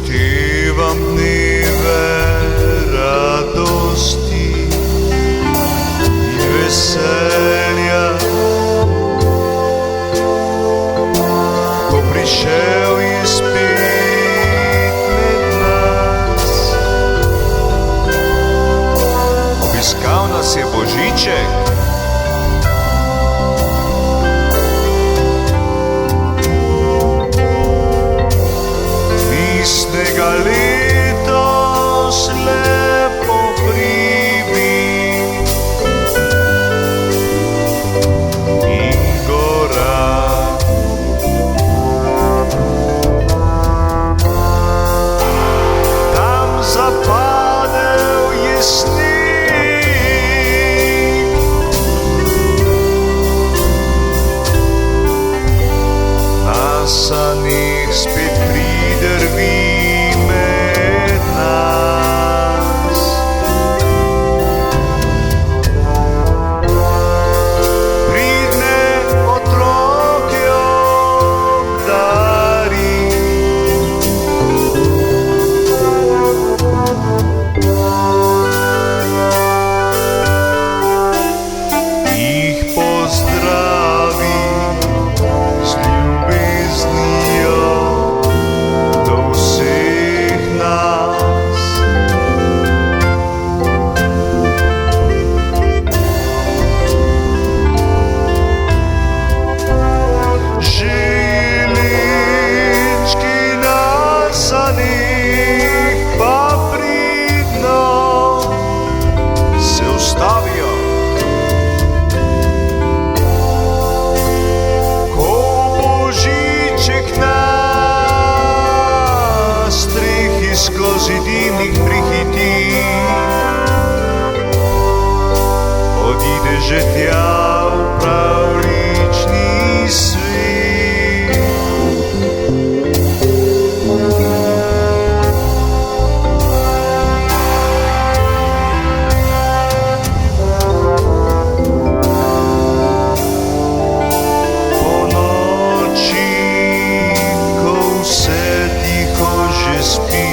Spívam dnive radosti i veselja, ko prišel izpit med nas. Obiskal nas je Božiček, tistega letos lepo hribi in gora. Tam zapadel je sneg, na sanih spet pridrvi med nas. Pridne otroke obdari, jih pozdravi z ljubeznijo do vseh nas. Žilinčki na sanih pa pridno se ustavijo, ko Božiček na strehi skozi dimnik prihiti, odide že tja v pravlični svet. Ponoči, ko vse tiho že spi,